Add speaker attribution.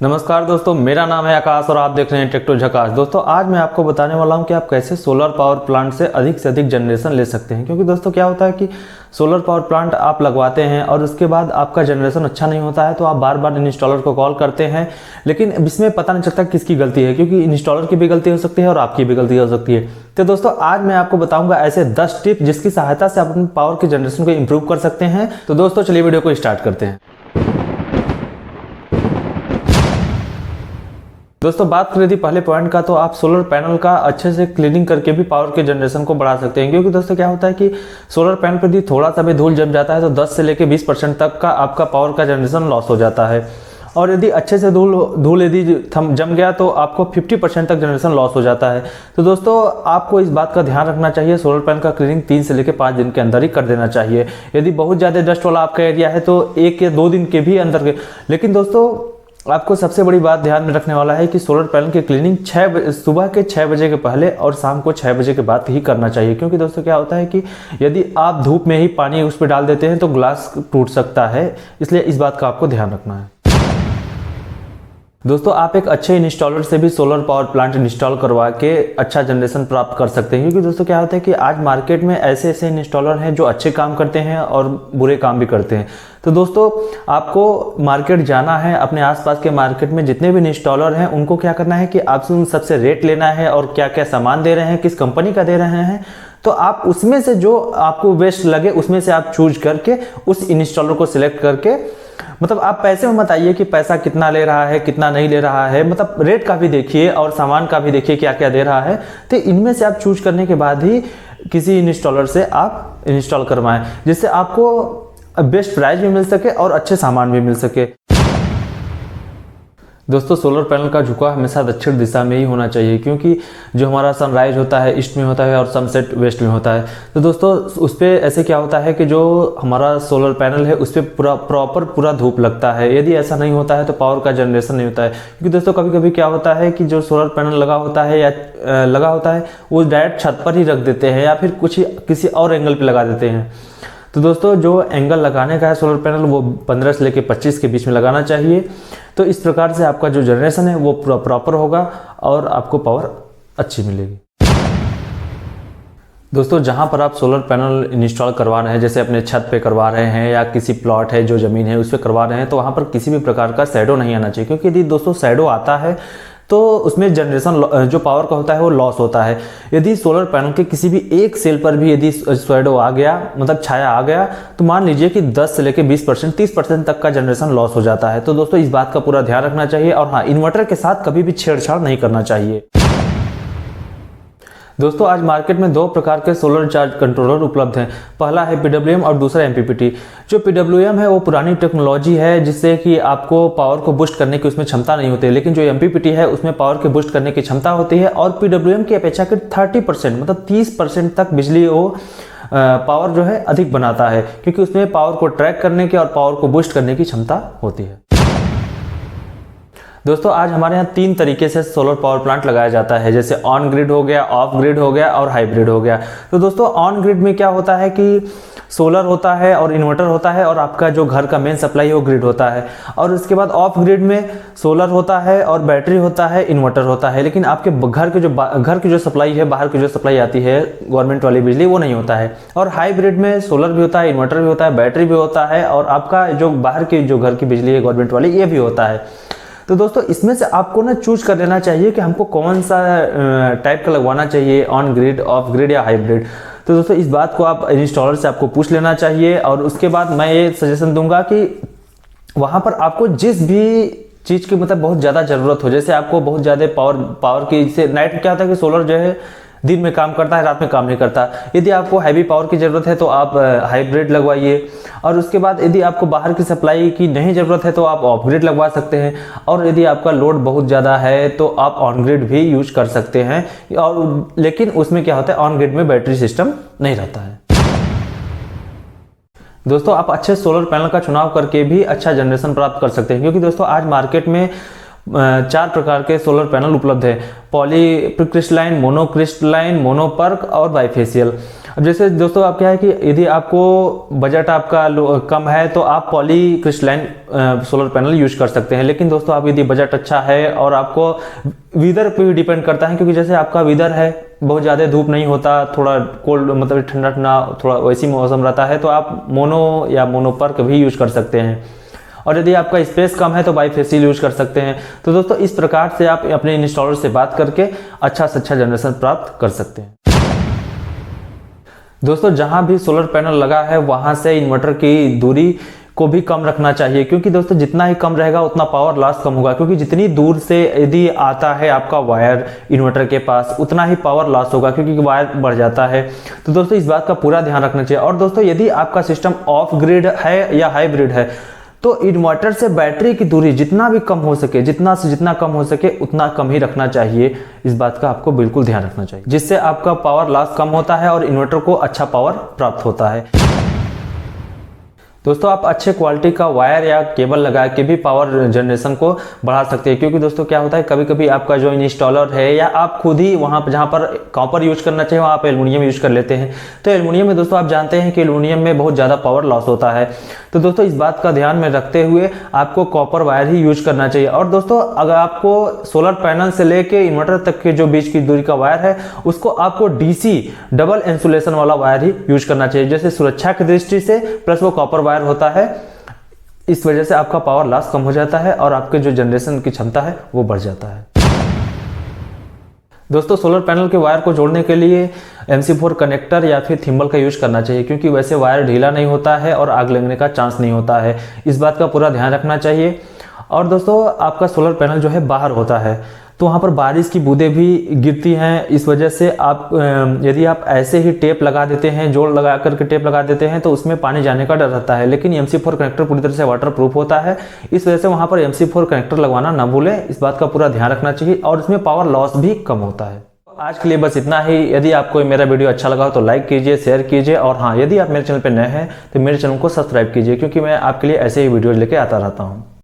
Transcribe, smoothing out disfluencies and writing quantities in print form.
Speaker 1: नमस्कार दोस्तों, मेरा नाम है आकाश और आप देख रहे हैं टेक टू झकास। दोस्तों आज मैं आपको बताने वाला हूं कि आप कैसे सोलर पावर प्लांट से अधिक जनरेशन ले सकते हैं। क्योंकि दोस्तों क्या होता है कि सोलर पावर प्लांट आप लगवाते हैं और उसके बाद आपका जनरेशन अच्छा नहीं होता है तो आप बार बार इंस्टॉलर को कॉल करते हैं, लेकिन इसमें पता नहीं चलता किसकी गलती है, क्योंकि इंस्टॉलर की भी गलती हो सकती है और आपकी भी गलती हो सकती है। तो दोस्तों आज मैं आपको बताऊंगा ऐसे 10 टिप जिसकी सहायता से आप अपने पावर के जनरेशन को इंप्रूव कर सकते हैं। तो दोस्तों चलिए वीडियो को स्टार्ट करते हैं। दोस्तों बात करें यदि पहले पॉइंट का, तो आप सोलर पैनल का अच्छे से क्लीनिंग करके भी पावर के जनरेशन को बढ़ा सकते हैं। क्योंकि दोस्तों क्या होता है कि सोलर पैनल पर यदि थोड़ा सा भी धूल जम जाता है तो 10 से लेकर 20% तक का आपका पावर का जनरेशन लॉस हो जाता है। और यदि अच्छे से धूल यदि जम गया तो आपको 50% तक जनरेशन लॉस हो जाता है। तो दोस्तों आपको इस बात का ध्यान रखना चाहिए, सोलर पैनल का क्लीनिंग 3 से लेकर 5 दिन के अंदर ही कर देना चाहिए। यदि बहुत ज़्यादा डस्ट वाला आपका एरिया है तो 1 या 2 दिन के भी अंदर के। लेकिन दोस्तों आपको सबसे बड़ी बात ध्यान में रखने वाला है कि सोलर पैनल की क्लीनिंग सुबह के 6 बजे के पहले और शाम को 6 बजे के बाद ही करना चाहिए। क्योंकि दोस्तों क्या होता है कि यदि आप धूप में ही पानी उस पर डाल देते हैं तो ग्लास टूट सकता है, इसलिए इस बात का आपको ध्यान रखना है। दोस्तों आप एक अच्छे इंस्टॉलर से भी सोलर पावर प्लांट इंस्टॉल करवा के अच्छा जनरेशन प्राप्त कर सकते हैं। क्योंकि दोस्तों क्या होता है कि आज मार्केट में ऐसे इंस्टॉलर हैं जो अच्छे काम करते हैं और बुरे काम भी करते हैं। तो दोस्तों आपको मार्केट जाना है, अपने आसपास के मार्केट में जितने भी इंस्टॉलर हैं उनको क्या करना है कि आपसे उन सबसे रेट लेना है और क्या क्या सामान दे रहे हैं, किस कंपनी का दे रहे हैं। तो आप उसमें से जो आपको बेस्ट लगे उसमें से आप चूज करके उस इंस्टॉलर को सिलेक्ट करके, मतलब आप पैसे में मत आइए कि पैसा कितना ले रहा है कितना नहीं ले रहा है, मतलब रेट का भी देखिए और सामान का भी देखिए क्या क्या दे रहा है। तो इनमें से आप चूज करने के बाद ही किसी इंस्टॉलर से आप इंस्टॉल करवाएं, जिससे आपको बेस्ट प्राइस भी मिल सके और अच्छे सामान भी मिल सके। दोस्तों सोलर पैनल का झुकाव हमेशा दक्षिण दिशा में ही होना चाहिए, क्योंकि जो हमारा सनराइज होता है ईस्ट में होता है और सनसेट वेस्ट में होता है। तो दोस्तों उस पर ऐसे क्या होता है कि जो हमारा सोलर पैनल है उस पर पूरा धूप लगता है। यदि ऐसा नहीं होता है तो पावर का जनरेशन नहीं होता है। क्योंकि दोस्तों कभी कभी क्या होता है कि जो सोलर पैनल लगा होता है वो डायरेक्ट छत पर ही रख देते हैं या फिर किसी और एंगल पर लगा देते हैं। तो दोस्तों जो एंगल लगाने का है सोलर पैनल वो 15 से लेकर 25 के बीच में लगाना चाहिए। तो इस प्रकार से आपका जो जनरेशन है वो पूरा प्रॉपर होगा और आपको पावर अच्छी मिलेगी। दोस्तों जहां पर आप सोलर पैनल इंस्टॉल करवा रहे हैं, जैसे अपने छत पे करवा रहे हैं या किसी प्लॉट है जो ज़मीन है उस पर करवा रहे हैं, तो वहां पर किसी भी प्रकार का शैडो नहीं आना चाहिए। क्योंकि यदि दोस्तों शैडो आता है तो उसमें जनरेशन जो पावर का होता है वो लॉस होता है। यदि सोलर पैनल के किसी भी एक सेल पर भी यदि शैडो आ गया, मतलब छाया आ गया, तो मान लीजिए कि 10 से लेकर 20% 30% तक का जनरेशन लॉस हो जाता है। तो दोस्तों इस बात का पूरा ध्यान रखना चाहिए। और हाँ, इन्वर्टर के साथ कभी भी छेड़छाड़ नहीं करना चाहिए। दोस्तों आज मार्केट में 2 प्रकार के सोलर चार्ज कंट्रोलर उपलब्ध हैं। पहला है PWM और दूसरा MPPT। जो PWM है वो पुरानी टेक्नोलॉजी है जिससे कि आपको पावर को बूस्ट करने की उसमें क्षमता नहीं होती है, लेकिन जो MPPT है उसमें पावर के बूस्ट करने की क्षमता होती है। और PWM की अपेक्षाकृत 30% मतलब 30% तक बिजली वो पावर जो है अधिक बनाता है, क्योंकि उसमें पावर को ट्रैक करने की और पावर को बूस्ट करने की क्षमता होती है। दोस्तों आज हमारे यहाँ 3 तरीके से सोलर पावर प्लांट लगाया जाता है, जैसे ऑन ग्रिड हो गया, ऑफ ग्रिड हो गया और हाइब्रिड हो गया। तो दोस्तों ऑन ग्रिड में क्या होता है कि सोलर होता है और इन्वर्टर होता है और आपका जो घर का मेन सप्लाई है वो ग्रिड होता है। और उसके बाद ऑफ ग्रिड में सोलर होता है और बैटरी होता है, इन्वर्टर होता है, लेकिन आपके घर की जो सप्लाई है, बाहर की जो सप्लाई आती है गवर्नमेंट वाली बिजली, वो नहीं होता है। और हाइब्रिड में सोलर भी होता है, इन्वर्टर भी होता है, बैटरी भी होता है और आपका जो बाहर की जो घर की बिजली है गवर्नमेंट वाली, ये भी होता है। तो दोस्तों इसमें से आपको ना चूज कर लेना चाहिए कि हमको कौन सा टाइप का लगवाना चाहिए, ऑन ग्रिड, ऑफ ग्रिड या हाइब्रिड। तो दोस्तों इस बात को आप इंस्टॉलर से आपको पूछ लेना चाहिए। और उसके बाद मैं ये सजेशन दूंगा कि वहां पर आपको जिस भी चीज की मतलब बहुत ज्यादा जरूरत हो, जैसे आपको बहुत ज्यादा पावर की, जैसे नाइट में क्या होता है कि सोलर जो है दिन में काम करता है, रात में काम नहीं करता। यदि आपको हैवी पावर की जरूरत है तो आप हाइब्रिड लगवाइए। और उसके बाद यदि आपको बाहर की सप्लाई की नहीं जरूरत है तो आप ऑफ ग्रिड लगवा सकते हैं। और यदि आपका लोड बहुत ज़्यादा है तो आप ऑन ग्रिड भी यूज कर सकते हैं। और लेकिन उसमें क्या होता है, ऑन ग्रिड में बैटरी सिस्टम नहीं रहता है। दोस्तों आप अच्छे सोलर पैनल का चुनाव करके भी अच्छा जनरेशन प्राप्त कर सकते हैं। क्योंकि दोस्तों आज मार्केट में 4 प्रकार के सोलर पैनल उपलब्ध है, पॉलीक्रिस्टलाइन, मोनोक्रिस्टलाइन, मोनोपर्क और बाइफेशियल। अब जैसे दोस्तों आप क्या है कि यदि आपको बजट आपका कम है तो आप poly crystalline solar panel use कर सकते हैं। लेकिन दोस्तों आप यदि बजट अच्छा है और आपको वेदर पे भी डिपेंड करता है, क्योंकि जैसे आपका वेदर है बहुत ज़्यादा धूप नहीं होता, थोड़ा कोल्ड मतलब ठंडा ठंडा थोड़ा वैसी मौसम रहता है, तो आप मोनो या मोनोपर्क भी यूज कर सकते हैं। और यदि आपका स्पेस कम है तो बाईफेशियल यूज कर सकते हैं। तो दोस्तों इस प्रकार से आप अपने इंस्टॉलर से बात करके अच्छा से अच्छा जनरेशन प्राप्त कर सकते हैं। दोस्तों जहां भी सोलर पैनल लगा है वहां से इन्वर्टर की दूरी को भी कम रखना चाहिए, क्योंकि दोस्तों जितना ही कम रहेगा उतना पावर लॉस कम होगा, क्योंकि जितनी दूर से यदि आता है आपका वायर इन्वर्टर के पास उतना ही पावर लॉस होगा, क्योंकि वायर बढ़ जाता है। तो दोस्तों इस बात का पूरा ध्यान रखना चाहिए। और दोस्तों यदि आपका सिस्टम ऑफ ग्रिड है या हाइब्रिड है तो इन्वर्टर से बैटरी की दूरी जितना भी कम हो सके, जितना से जितना कम हो सके उतना कम ही रखना चाहिए। इस बात का आपको बिल्कुल ध्यान रखना चाहिए, जिससे आपका पावर लॉस कम होता है और इन्वर्टर को अच्छा पावर प्राप्त होता है। दोस्तों आप अच्छे क्वालिटी का वायर या केबल लगा के भी पावर जनरेशन को बढ़ा सकते हैं, क्योंकि दोस्तों क्या होता है कभी कभी आपका जो इंस्टॉलर है या आप खुद ही वहां पर जहां पर कॉपर यूज करना चाहिए वहां आप एल्युमिनियम यूज कर लेते हैं। तो एल्युमिनियम में दोस्तों आप जानते हैं कि एल्युमिनियम में बहुत ज़्यादा पावर लॉस होता है। तो दोस्तों इस बात का ध्यान में रखते हुए आपको कॉपर वायर ही यूज करना चाहिए। और दोस्तों अगर आपको सोलर पैनल से लेके इन्वर्टर तक के जो बीच की दूरी का वायर है उसको आपको डीसी डबल इंसुलेशन वाला वायर ही यूज करना चाहिए, जैसे सुरक्षा की दृष्टि से प्लस वो कॉपर वायर होता है। इस वजह से आपका पावर लॉस कम हो जाता है और आपके जो जनरेशन की क्षमता है वो बढ़ जाता है। दोस्तों सोलर पैनल के वायर को जोड़ने के लिए MC4 कनेक्टर या फिर थिम्बल का यूज करना चाहिए, क्योंकि वैसे वायर ढीला नहीं होता है और आग लगने का चांस नहीं होता है। इस बात का पूरा ध्यान रखना चाहिए। और दोस्तों आपका सोलर पैनल जो है बाहर होता है तो वहाँ पर बारिश की बूंदें भी गिरती हैं। इस वजह से आप यदि आप ऐसे ही टेप लगा देते हैं, जोड़ लगा करके टेप लगा देते हैं तो उसमें पानी जाने का डर रहता है। लेकिन MC4 कनेक्टर पूरी तरह से वाटर प्रूफ होता है, इस वजह से वहाँ पर MC4 कनेक्टर लगवाना ना भूलें। इस बात का पूरा ध्यान रखना चाहिए और इसमें पावर लॉस भी कम होता है। आज के लिए बस इतना ही। यदि आपको मेरा वीडियो अच्छा लगा हो तो लाइक कीजिए, शेयर कीजिए और हाँ यदि आप मेरे चैनल पर नए हैं तो मेरे चैनल को सब्सक्राइब कीजिए, क्योंकि मैं आपके लिए ऐसे ही वीडियोज लेके आता रहता हूँ।